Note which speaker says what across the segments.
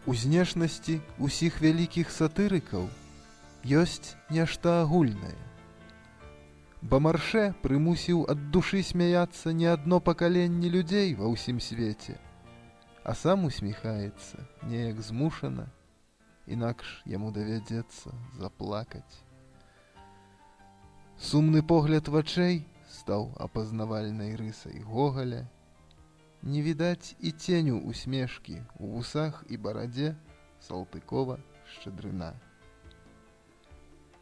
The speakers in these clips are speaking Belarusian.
Speaker 1: У знешнасці ўсіх вялікіх сатырыкаў ёсць нешта агульнае. Бамарше прымусіў ад душы смяяцца не адно пакаленне людзей ва ўсім свеце, а сам усміхаецца неяк змушана, інакш яму давядзецца заплакаць. Сумны погляд вачэй стаў апазнавальнай рысай Гогаля. Не відаць і ценю усмешкі ў вусах і барадзе Салтыкова-Шчадрына.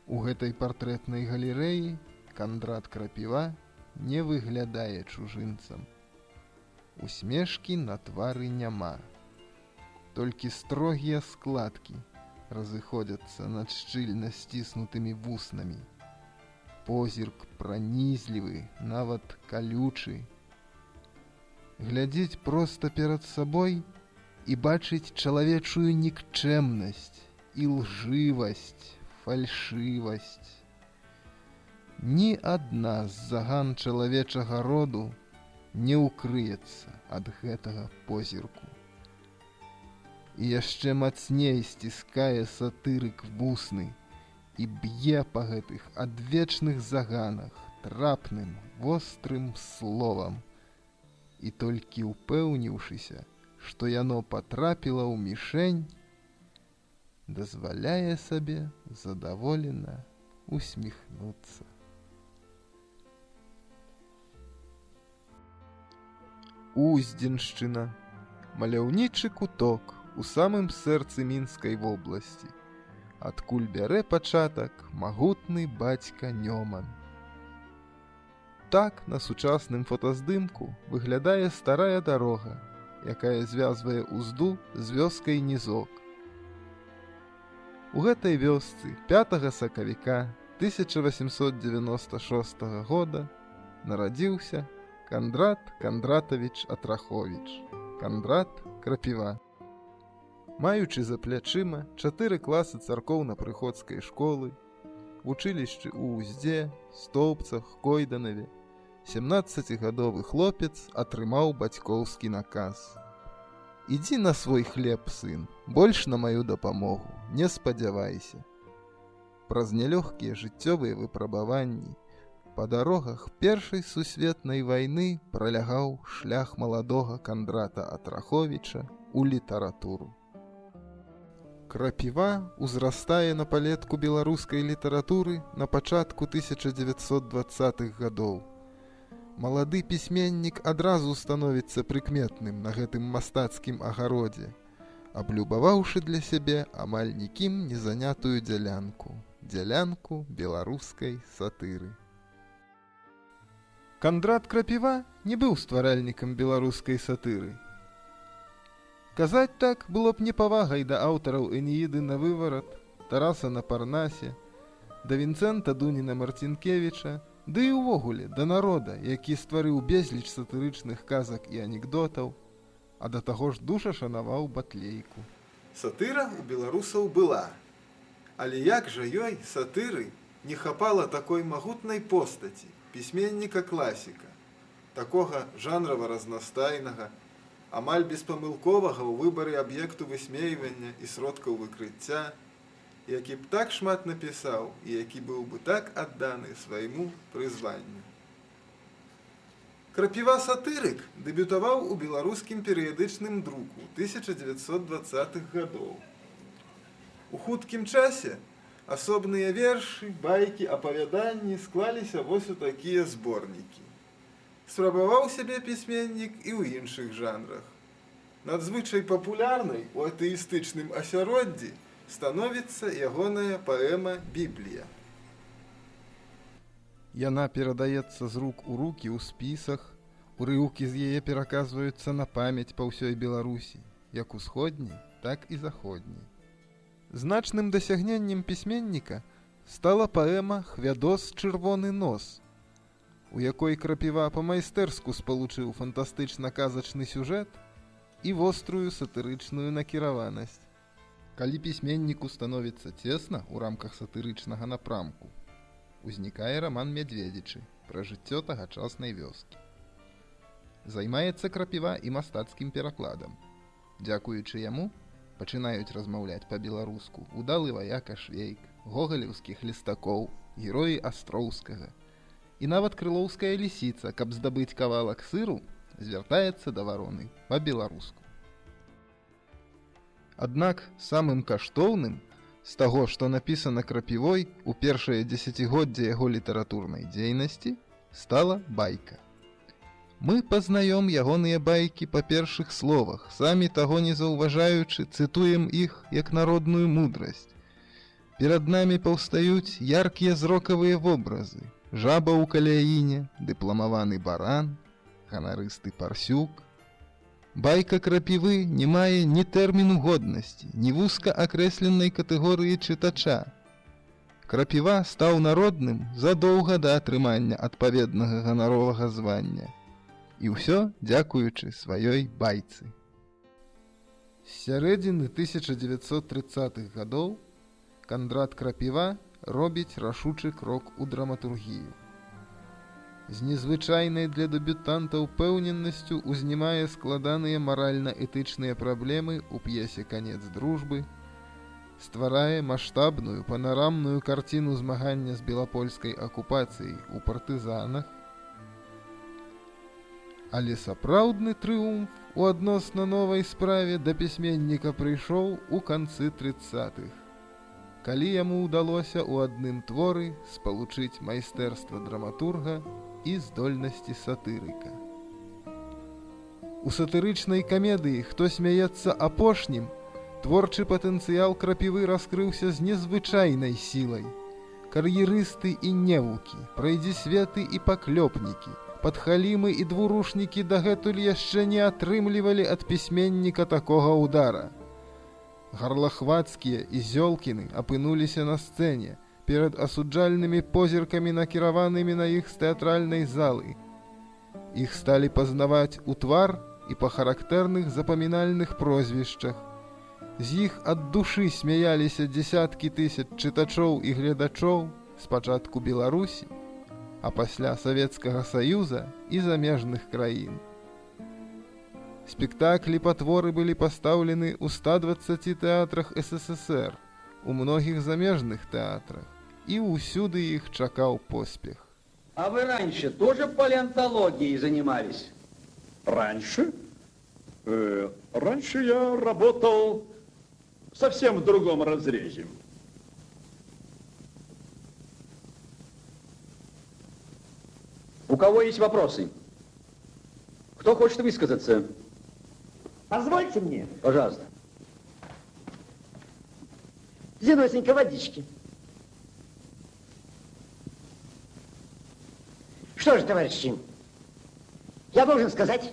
Speaker 1: У гэтай партрэтнай галерэі Кандрат Крапіва не выглядае чужынцам. Усмешкі на твары няма. Толькі строгія складкі разыходзяцца над шчыльна сціснутымі вуснамі. Позірк пранізлівы, нават калючы. Глядзець проста перад сабой і бачыць чалавечую нікчэмнасць, ілжывасць, фальшывасць. Ні адна з заган чалавечага роду не ўкрыецца ад гэтага позірку. І яшчэ мацней сціскае сатырык вусны і б'е па гэтых адвечных заганах трапным, вострым словам. І толькі ўпэўніўшыся, што яно патрапіла ў мішень, дазваляе сабе задаволена усміхнуцца. Уздзеншчына – маляўнічы куток у самым сэрцы Мінскай вобласці, адкуль бярэ пачатак магутны бацька Нёман. Так на сучасным фотаздымку выглядае старая дарога, якая звязвае Узду з вёскай Нізок. У гэтай вёсцы 5 сакавіка 1896 года нарадзіўся Кандрат Кандратавіч Атраховіч, Кандрат Крапіва. Маючы за плячыма 4 класы царкоўна-прыходскай школы, вучылішчы ў Узде, Стоўбцах, Койданаве, 17-гадовы хлопец атрымаў бацькоўскі наказ. «Ідзі на свой хлеб, сын, больш на маю дапамогу не спадзявайся». Праз нялёгкія жыццёвыя выпрабаванні па дарогах Першай сусветнай вайны пралягаў шлях маладога Кандрата Атраховіча ў літаратуру. Крапіва ўзрастае на палетку беларускай літаратуры на пачатку 1920-х гадоў. Малады пісьменнік адразу становіцца прыкметным на гэтым мастацкім агародзе, аблюбаваўшы для сябе амаль нікім не занятую дзялянку беларускай сатыры. Кандрат Крапіва не быў стваральнікам беларускай сатыры. Казаць так было б непавагай да аўтараў Энеіды на выварат, Тараса на Парнасе, да Вінцэнта Дуніна Марцінкевіча, ды і ўвогуле да народа, які стварыў безліч сатырычных казак і анекдотаў, а да таго ж душа шанаваў батлейку. Сатыра у беларусаў была, але як жа ёй, сатыры, не хапала такой магутнай постаці, пісьменніка-класіка, такога жанрава разнастайнага, амаль беспамылковага ў выбары аб'екту высмейвання і сродкаў выкрыцця, які б так шмат напісаў і які быў бы так адданы свайму прызванню. Крапіва-сатырык дэбютаваў у беларускім перыядычным друку 1920-х гадоў. У хуткім часе асобныя вершы, байкі, апавяданні склаліся вось у такія зборнікі. Спрабаваў сябе пісьменнік і ў іншых жанрах. Надзвычай папулярнай у атэістычным асяроддзі становіцца ягоная паэма «Біблія». Яна перадаецца з рук у рукі ў спісах, урыўкі з яе пераказваюцца на памяць па ўсёй Беларусі, як усходняй, так і заходняй. Значным дасягненнем пісьменніка стала паэма «Хвядос чырвоны нос», у якой Крапіва па-майстэрску спалучыў фантастычна-казачны сюжэт і вострую сатырычную накіраванасць. Калі пісьменніку становіцца цесна ў рамках сатырычнага напрамку, узнікае раман «Мядзведзічы» пра жыццё тагачаснай вёскі. Займаецца Крапіва і мастацкім перакладам. Дзякуючы яму, пачынаюць размаўляць па-беларуску удалы ваяка Швейк, гогалеўскіх лістакоў, героі Астроўскага. І нават крылоўская лісіца, каб здабыць кавалак сыру, звяртаецца да вароны па-беларуску. Аднак самым каштоўным з таго, што напісана Крапівой у першае дзесяцігоддзе яго літаратурнай дзейнасці, стала байка. Мы пазнаём ягоныя байкі па першых словах, самі таго не заўважаючы, цытуем іх як народную мудрасць. Перад намі паўстаюць яркія зрокавыя вобразы: жаба ў каляіне, дыпламаваны баран, ганарысты парсюк. Байка Крапівы не мае ні тэрміну годнасці, ні вузка акрэсленай катэгорыі чытача. Крапіва стаў народным задоўга да атрымання адпаведнага ганаровага звання. І ўсё дзякуючы сваёй байцы. З сярэдзіны 1930-х гадоў Кандрат Крапіва робіць рашучы крок у драматургію. З незвычайнай для дэбютанта ўпэўненасцю узнімае складаныя маральна-этычныя праблемы ў п'есе «Канец дружбы», стварае маштабную панарамную карціну змагання з белапольскай акупацыяй у партызанах. Але сапраўдны трыумф у адносна новай справе да пісьменніка прыйшоў у канцы 30-х, калі яму ўдалося ў адным творы спалучыць майстэрства драматурга і здольнасці сатырыка. У сатырычнай камедыі «Хто смяецца апошнім» творчы патэнцыял Крапівы раскрыўся з незвычайнай сілай. Кар'ерысты і невукі, прайдзісветы і паклёпнікі, падхалімы і двурушнікі дагэтуль яшчэ не атрымлівалі ад пісьменніка такога ўдара. Гарлахвацкія і Зёлкіны апынуліся на сцэне перад асуджальнымі позіркамі, накіраванымі на іх з тэатральнай залы. Іх сталі пазнаваць у твар і па характэрных запамінальных прозвішчах. З іх ад душы смяяліся дзесяткі тысяч чытачоў і гледачоў спачатку Беларусі, а пасля Савецкага Саюза і замежных краін. Спектаклі па творы былі пастаўлены ў 120 тэатрах СССР, у многіх замежных тэатрах, і ўсюды іх чакаў поспех.
Speaker 2: А вы раньше тоже палеонтологией занимались?
Speaker 3: Раньше? Раньше я работал совсем в другом разрезе.
Speaker 2: У кого есть вопросы? Кто хочет высказаться?
Speaker 4: Позвольте мне.
Speaker 2: Пожалуйста.
Speaker 4: Зиносенька, водички. Что же, товарищи, я должен сказать,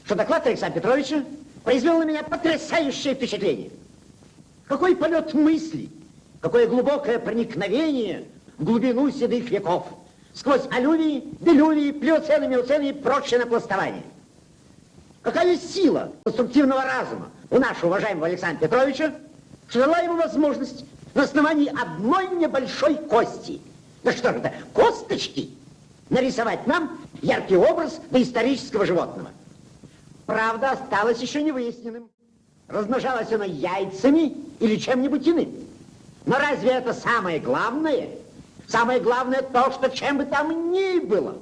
Speaker 4: что доклад Александра Петровича произвел на меня потрясающее впечатление. Какой полет мыслей, какое глубокое проникновение в глубину седых веков, сквозь алювии, делювии, плеоцены, миоцены и прочее напластование. Какая сила конструктивного разума у нашего уважаемого Александра Петровича, что дала ему возможность на основании одной небольшой кости, да что же это, косточки, нарисовать нам яркий образ доисторического животного. Правда, осталось еще невыясненным, размножалось оно яйцами или чем-нибудь иным. Но разве это самое главное? Самое главное то, что чем бы там ни было,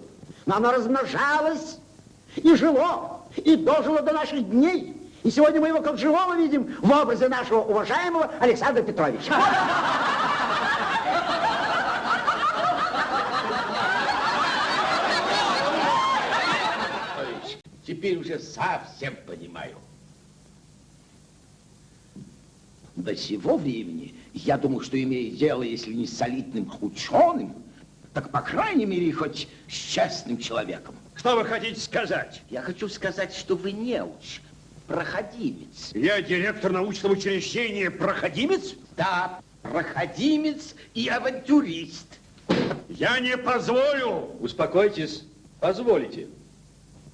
Speaker 4: но оно размножалось и жило, и дожило до наших дней. И сегодня мы его как живого видим в образе нашего уважаемого Александра Петровича.
Speaker 5: Теперь уже совсем понимаю. До сего времени я думал, что имею дело, если не с солидным ученым, так, по крайней мере, хоть с честным человеком.
Speaker 3: Что вы хотите сказать?
Speaker 5: Я хочу сказать, что вы неуч, проходимец.
Speaker 3: Я директор научного учреждения «Проходимец»?
Speaker 5: Да, проходимец и авантюрист.
Speaker 3: Я не позволю!
Speaker 2: Успокойтесь, позволите.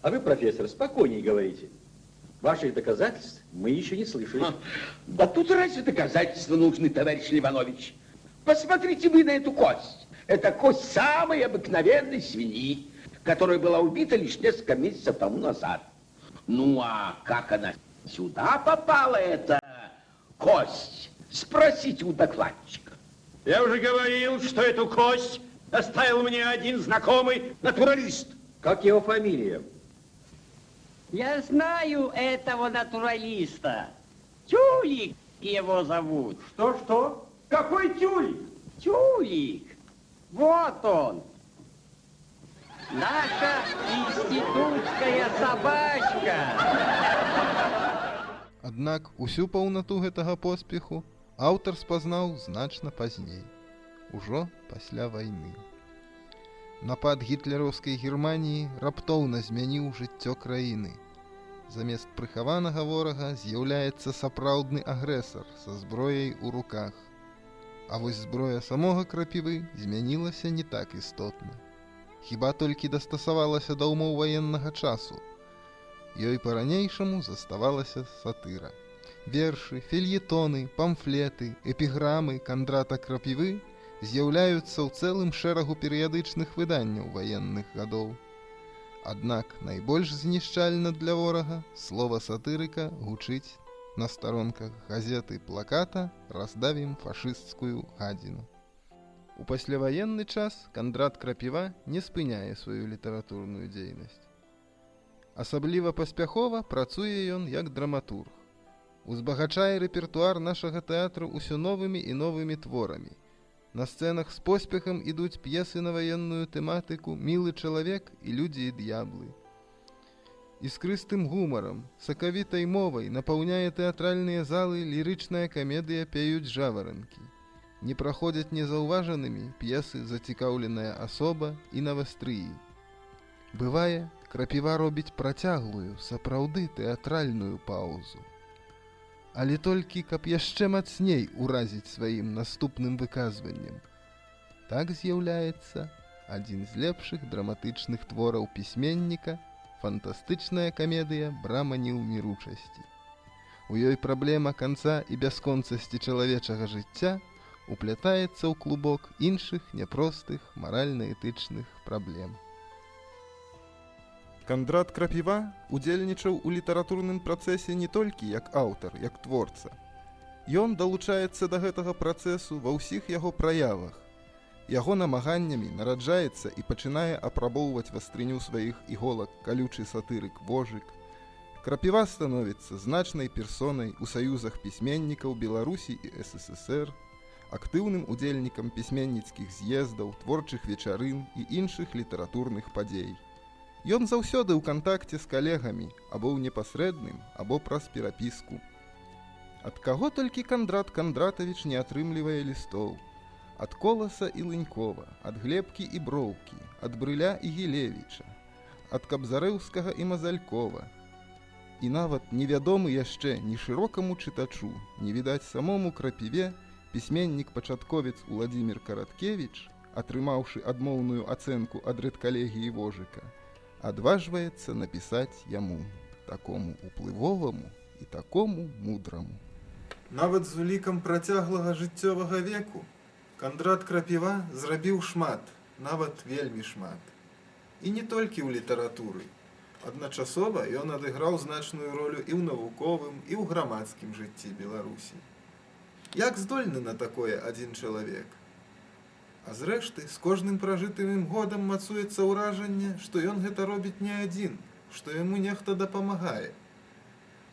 Speaker 2: А вы, профессор, спокойнее говорите. Ваших доказательств мы еще не слышали.
Speaker 5: Да тут разве доказательства нужны, товарищ Ливанович? Посмотрите вы на эту кость. Это кость самой обыкновенной свиньи, которая была убита лишь несколько месяцев тому назад. Ну а как она сюда попала, это кость. Спросите у докладчика.
Speaker 3: Я уже говорил, что эту кость оставил мне один знакомый натуралист.
Speaker 2: Как его фамилия?
Speaker 6: Я знаю этого натуралиста. Тюлик его зовут.
Speaker 3: Что? Какой тюль?
Speaker 6: Тюлик. Вот он. Наша институтская собачка.
Speaker 1: Аднак усю паўнату гэтага поспеху аўтар спазнаў значна пазней, ужо пасля вайны. Напад гітлераўскай Германіі раптоўна змяніў жыццё краіны. Замест прыхаванага ворага з'яўляецца сапраўдны агрэсар са зброяй у руках. А вось зброя самога Крапівы змянілася не так істотна. Хіба толькі дастасавалася да ўмоў ваеннага часу. Ёй па-ранейшаму заставалася сатыра. Вершы, фельетоны, памфлеты, эпіграмы Кандрата Крапівы з'яўляюцца ў цэлым шэрагу перыядычных выданняў ваенных гадоў. Аднак найбольш знішчальна для ворага слова сатырыка гучыць на старонках газеты плаката «Раздавім фашысцкую гадзіну». У пасляваенны час Кандрат Крапіва не спыняе сваю літаратурную дзейнасць. Асабліва паспяхова працуе ён як драматург. Узбагачае рэпертуар нашага тэатру ўсё новымі і новымі творамі. На сцэнах з поспехам ідуць п'есы на ваенную тэматыку «Мілы чалавек» і «Людзі і д'яблы». Іскрыстым гумарам, сакавітай мовай напаўняе тэатральныя залы лірычная камедыя «Пяюць жаваранкі». Не праходзяць незаўважанымі п'есы «Зацікаўленая асоба» і «Навастрыі». Бывае, Крапіва робіць працяглую, сапраўды тэатральную паўзу. Але толькі, каб яшчэ мацней уразіць сваім наступным выказваннем. Так з'яўляецца адзін з лепшых драматычных твораў пісьменніка фантастычная камедыя «Брама неўміручасці». У ёй праблема канца і бясконцасці чалавечага жыцця уплятаецца ў клубок іншых няпростых маральна-этычных праблем. Кандрат Крапіва удзельнічаў у літаратурным працэсе не толькі як аўтар, як творца. Ён далучаецца да гэтага працэсу ва ўсіх яго праявах. Яго намаганнямі нараджаецца і пачынае апрабоўваць вастрыню сваіх іголак калючы сатырык Вожык. Крапіва становіцца значнай персонай у саюзах пісьменнікаў Беларусі і СССР, актыўным удзельнікам пісьменніцкіх з'ездаў, творчых вечарын і іншых літаратурных падзей. Ён заўсёды ў кантакце з калегамі, або ў непасрэдным, або праз перапіску. Ад каго толькі Кандрат Кандратавіч не атрымлівае лістоў? Ад Коласа і Лынькова, ад Глебкі і Броўкі, ад Брыля і Гілевіча, ад Кабзарэўскага і Мазалькова. І нават невядомы яшчэ ні шырокаму чытачу, не відаць самому Крапіве, пісьменнік-пачатковец Уладзімір Караткевіч, атрымаўшы адмоўную ацэнку ад рэдкалегіі Вожыка, адважваецца напісаць яму, такому уплывоваму і такому мудраму. Нават з улікам працяглага жыццёвага веку Кандрат Крапіва зрабіў шмат, нават вельмі шмат. І не толькі ў літаратуры. Адначасова ён адыграў значную ролю і ў навуковым, і ў грамадскім жыцці Беларусі. Як здольны на такое адзін чалавек? А зрэшты, з кожным пражытым годам мацуецца ўражанне, што ён гэта робіць не адзін, што яму нехта дапамагае.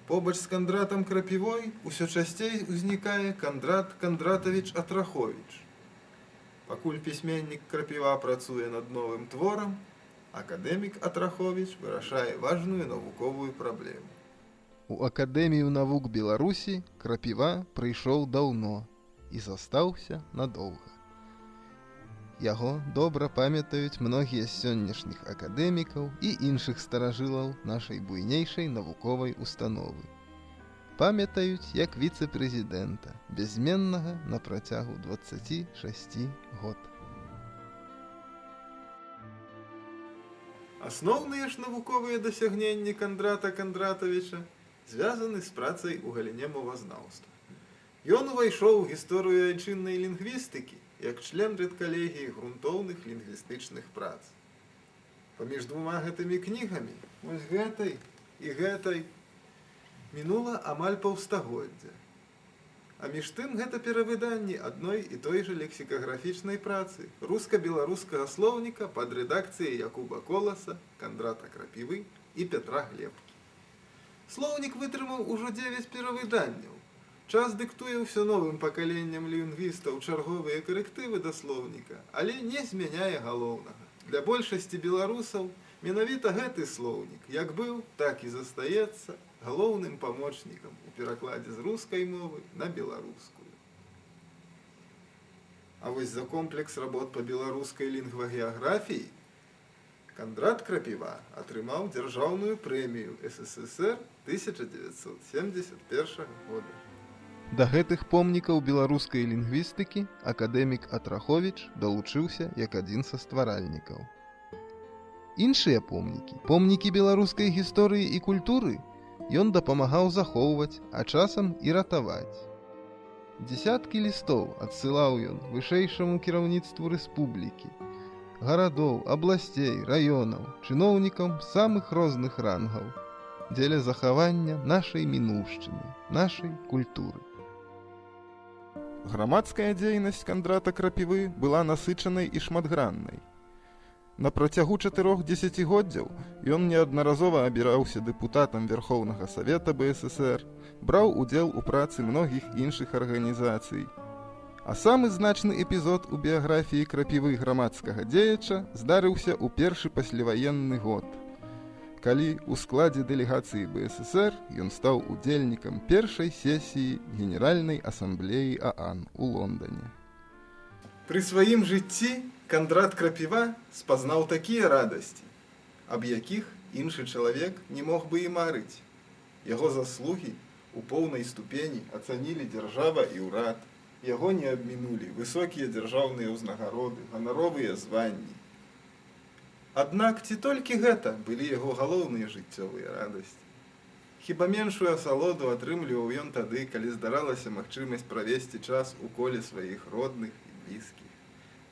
Speaker 1: Побач з Кандратам Крапівой усё часцей узнікае Кандрат Кандратавіч Атраховіч. Пакуль пісьменнік Крапіва працуе над новым творам, акадэмік Атраховіч вырашае важную навуковую праблему. У Акадэмію навук Беларусі Крапіва прыйшоў даўно і застаўся надоўга. Яго добра памятаюць многія з сённяшніх акадэмікаў і іншых старажылаў нашай буйнейшай навуковай установы. Памятаюць як віцэ-прэзідэнта, бязменнага на працягу 26 год. Асноўныя ж навуковыя дасягненні Кандрата Кандратавіча звязаны з працай у галіне мовазнаўства. Ён увайшоў у гісторыю айчыннай лінгвістыкі як член рэдкалегіі грунтоўных лінгвістычных прац. Паміж двума гэтымі кнігамі, вось гэтай і гэтай, мінула амаль паўстагоддзя. А між тым гэта перавыданне адной і той жа лексікаграфічнай працы руска-беларускага слоўніка пад рэдакцыяй Якуба Коласа, Кандрата Крапівы і Пятра Глебкі. Слоўнік вытрымаў ужо 9 перавыданняў. Час дыктуе ўсё новым пакаленням лінгвістаў чарговыя карэктывы да слоўніка, але не змяняе галоўнага. Для большасці беларусаў менавіта гэты слоўнік як быў, так і застаецца галоўным памочнікам у перакладзе з рускай мовы на беларускую. А вось за комплекс работ па беларускай лінгвагеаграфіі Кандрат Крапіва атрымаў дзяржаўную прэмію СССР 1971 года. Да гэтых помнікаў беларускай лінгвістыкі акадэмік Атраховіч далучыўся як адзін са стваральнікаў. Іншыя помнікі беларускай гісторыі і культуры ён дапамагаў захоўваць, а часам і ратаваць. Дзесяткі лістоў адсылаў ён вышэйшаму кіраўніцтву рэспублікі, гарадоў, абласцей, раёнаў, чыноўнікам самых розных рангаў, дзеля захавання нашай мінуўшчыны, нашай культуры. Грамадская дзейнасць Кандрата Крапівы была насычанай і шматграннай. На працягу 4 дзесяцігоддзяў ён неаднаразова абіраўся дэпутатам Верхоўнага Савета БССР, браў удзел у працы многіх іншых арганізацый. А самы значны эпізод у біяграфіі Крапівы грамадскага дзеяча здарыўся ў першы пасляваенны год, калі ў складзе дэлегацыі БССР ён стаў удзельнікам першай сесіі Генеральнай асамблеі ААН у Лондоне. Пры сваім жыцці Кандрат Крапіва спазнаў такія радасці, аб якіх іншы чалавек не мог бы і марыць. Яго заслугі у поўнай ступені ацанілі дзяржава і ўрад, яго не абмінулі высокія дзяржаўныя ўзнагароды, ганаровыя званні. Аднак ці толькі гэта былі яго галоўныя жыццёвыя радасці? Хіба меншую асалоду атрымліваў ён тады, калі здаралася магчымасць правесці час у коле сваіх родных і блізкіх.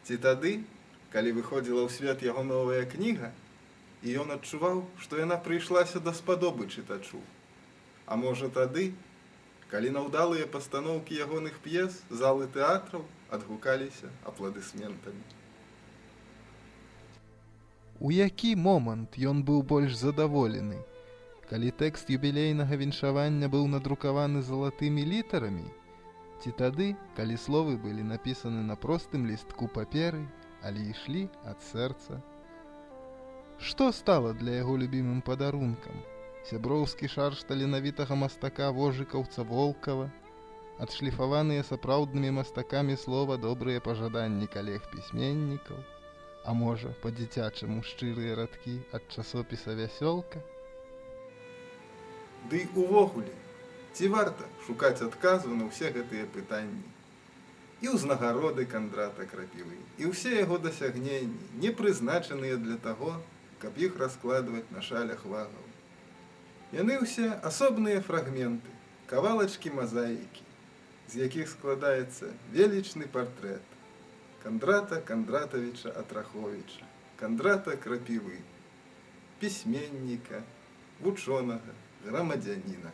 Speaker 1: Ці тады, калі выходзіла ў свет яго новая кніга, і ён адчуваў, што яна прыйшлася даспадобы чытачу. А можа тады, калі на ўдалыя пастаноўкі ягоных п'ес залы тэатраў адгукаліся апладысментамі. У які момант ён быў больш задаволены? Калі тэкст юбілейнага віншавання быў надрукаваны залатымі літарамі? Ці тады, калі словы былі напісаны на простым лістку паперы, але ішлі ад сэрца? Што стала для яго любімым падарункам? Сяброўскі шарж таленавітага мастака Вожыкаўца Волкава, адшліфаваныя сапраўднымі мастакамі слова добрыя пажаданні калег-пісьменнікаў, а можа, па-дзіцячаму шчырыя радкі ад часопіса «Вясёлка»? Ды увогуле, ці варта шукаць адказу на ўсе гэтыя пытанні? І ўзнагароды Кандрата Крапівы, і ўсе яго дасягненні не прызначаныя для таго, каб іх раскладваць на шалях вагаў. Яны ўсе асобныя фрагменты, кавалачкі мазаікі, з якіх складаецца велічны партрэт Кандрата Кандратавіча Атраховіча, Кандрата Крапівы, пісьменніка, вучонага, грамадзяніна.